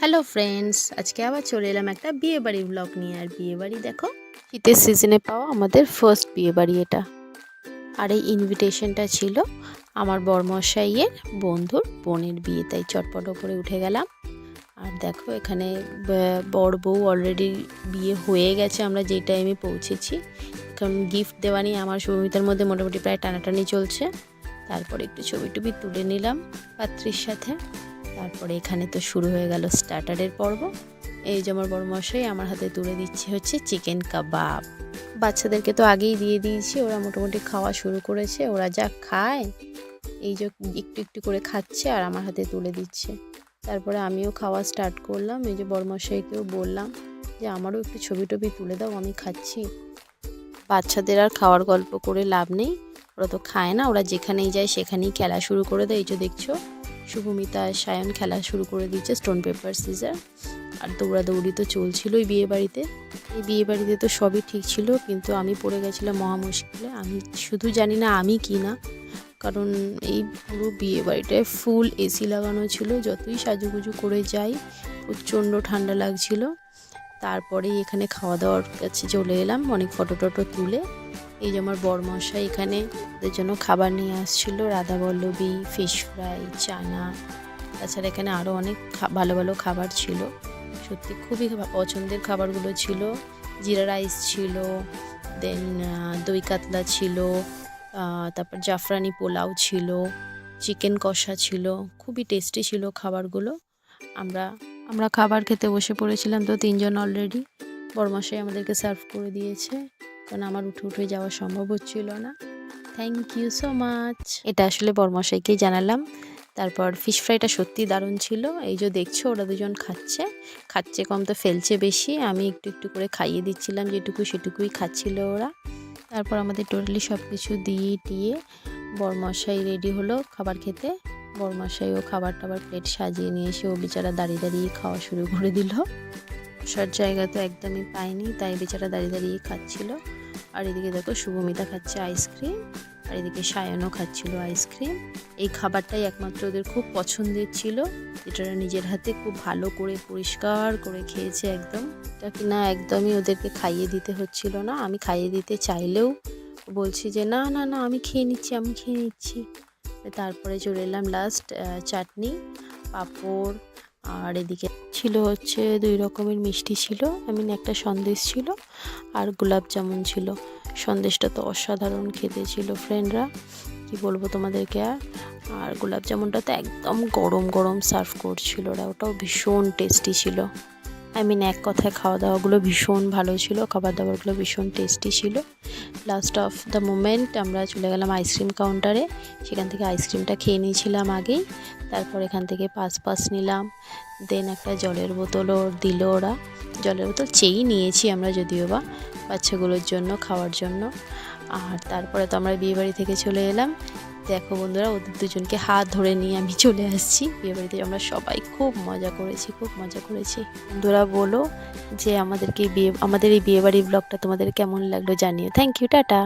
Hello friends, আজকে আবার চলে এলাম একটা বিয়েবাড়ির ব্লগ নিয়ে। আর বিয়েবাড়ি দেখো, শীতের সিজনে পাওয়া আমাদের ফার্স্ট বিয়েবাড়ি এটা। আর এই ইনভিটেশনটা ছিল আমার বরমশাইয়ের বন্ধুর বোনের বিয়ে, তাই চটপট করে উঠে গেলাম। আর দেখো এখানে বর বউ অলরেডি বিয়ে হয়ে গেছে, আমরা যেই টাইমে পৌঁছেছি। কারণ গিফট দেওয়া নিয়ে আমার শুভমিতার মধ্যে মোটামুটি প্রায় টানাটানি চলছে। তারপরে একটু ছবি টবি তুলে নিলাম পাত্রীর সাথে। তারপরে এখানে তো শুরু হয়ে গেল স্টার্টারের পর্ব। এই যে আমার বড়মশাই আমার হাতে তুলে দিচ্ছে হচ্ছে চিকেন কাবাব। বাচ্চাদেরকে তো আগেই দিয়ে দিয়েছি, ওরা মোটামুটি খাওয়া শুরু করেছে। ওরা যা খায়, এই যে একটু একটু করে খাচ্ছে আর আমার হাতে তুলে দিচ্ছে। তারপরে আমিও খাওয়া স্টার্ট করলাম। এই যে বড়মশাইকেও বললাম যে আমারও একটু ছবি টবি তুলে দাও, আমি খাচ্ছি। বাচ্চাদের আর খাওয়ার গল্প করে লাভ নেই, ওরা তো খায় না। ওরা যেখানেই যায় সেখানেই খেলা শুরু করে দেয়। এই যে দেখছো শুভমিতা আর সায়ন খেলা শুরু করে দিচ্ছে স্টোন পেপার সিজার। আর দৌড়াদৌড়ি তো চলছিলই বিয়েবাড়িতে। এই বিয়েবাড়িতে তো সবই ঠিক ছিল, কিন্তু আমি পড়ে গেছিলাম মহা মুশকিলে। আমি শুধু জানি না আমি কি না, কারণ এই পুরো বিয়েবাড়িটায় ফুল এসি লাগানো ছিল। যতই সাজুগুজু করে যাই প্রচণ্ড ঠান্ডা লাগছিল। তারপরেই এখানে খাওয়া দাওয়ার কাছে চলে এলাম, অনেক ফটো টটো তুলে। এই যে আমার বরমশাই এখানে ওদের জন্য খাবার নিয়ে আসছিলো, রাধাবল্লভী, ফিশ ফ্রাই, চানা। তাছাড়া এখানে আরও অনেক ভালো ভালো খাবার ছিল। সত্যি খুবই পছন্দের খাবারগুলো ছিল। জিরা রাইস ছিল, দেন দই কাতলা ছিল, তারপর জাফরানি পোলাও ছিল, চিকেন কষা ছিল। খুবই টেস্টি ছিল খাবারগুলো। আমরা আমরা খাবার খেতে বসে পড়েছিলাম তো তিনজন অলরেডি। বরমশাই আমাদেরকে সার্ভ করে দিয়েছে, কারণ আমার উঠে উঠে যাওয়া সম্ভব হচ্ছিল না। Thank you so much. এটা আসলে বরমশাইকেই জানালাম। তারপর ফিশ ফ্রাইটা সত্যি দারুণ ছিল। এই যে দেখছো ওরা দুজন খাচ্ছে, খাচ্ছে কম তো ফেলছে বেশি। আমি একটু একটু করে খাইয়ে দিচ্ছিলাম, যেটুকু সেটুকুই খাচ্ছিল ওরা। তারপর আমাদের টোটালি সব কিছু দিয়ে টিয়ে বরমশাই রেডি হলো খাবার খেতে। বরমশাইও খাবার টাবার প্লেট সাজিয়ে নিয়ে এসে ও বেচারা দাঁড়িয়ে দাঁড়িয়ে খাওয়া শুরু করে দিল। বসার জায়গা তো একদমই পায়নি, তাই বেচারা দাঁড়িয়ে দাঁড়িয়ে খাচ্ছিল। আর এদিকে দেখো শুভমিতা খাচ্ছে আইসক্রিম, আর এদিকে সায়নও খাচ্ছিল আইসক্রিম। এই খাবারটাই একমাত্র ওদের খুব পছন্দের ছিল, যেটা নিজের হাতে খুব ভালো করে পরিষ্কার করে খেয়েছে একদম। এটা কিনা একদমই ওদেরকে খাইয়ে দিতে হচ্ছিল না। আমি খাইয়ে দিতে চাইলেও বলছি যে না না না, আমি খেয়ে নিচ্ছি, আমি খেয়ে নিচ্ছি। তারপরে চলে এলাম লাস্ট চাটনি, পাঁপড়, আর এদিকে ছিল হচ্ছে 2 রকমের মিষ্টি ছিল। একটা সন্দেশ ছিল আর গোলাপ জামুন ছিল। সন্দেশটা তো অসাধারণ খেতে ছিল ফ্রেন্ডরা, কি বলবো তোমাদেরকে। আর গোলাপ জামুনটা তো একদম গরম গরম সার্ভ করছিল ওরা, ওটাও ভীষণ টেস্টি ছিল। এক কথায় খাওয়া দাওয়াগুলো ভীষণ ভালো ছিল, খাবার দাবারগুলো ভীষণ টেস্টি ছিল। লাস্ট অফ দ্য মোমেন্ট আমরা চলে গেলাম আইসক্রিম কাউন্টারে। সেখান থেকে আইসক্রিমটা খেয়ে নিয়েছিলাম আগেই। তারপর এখান থেকে পাস নিলাম। দেন একটা জলের বোতলও দিল ওরা। জলের বোতল চেয়েই নিয়েছি আমরা, যদিও বা বাচ্চাগুলোর জন্য খাওয়ার জন্য। আর তারপরে তো আমরা বিয়েবাড়ি থেকে চলে এলাম। দেখো বন্ধুরা, ওদের দুজনকে হাত ধরে নিয়ে আমি চলে আসছি বিয়েবাড়িতে। আমরা সবাই খুব মজা করেছি, খুব মজা করেছি। বন্ধুরা বলো যে আমাদের এই বিয়েবাড়ির ব্লগটা তোমাদের কেমন লাগলো জানিও। Thank you, tata.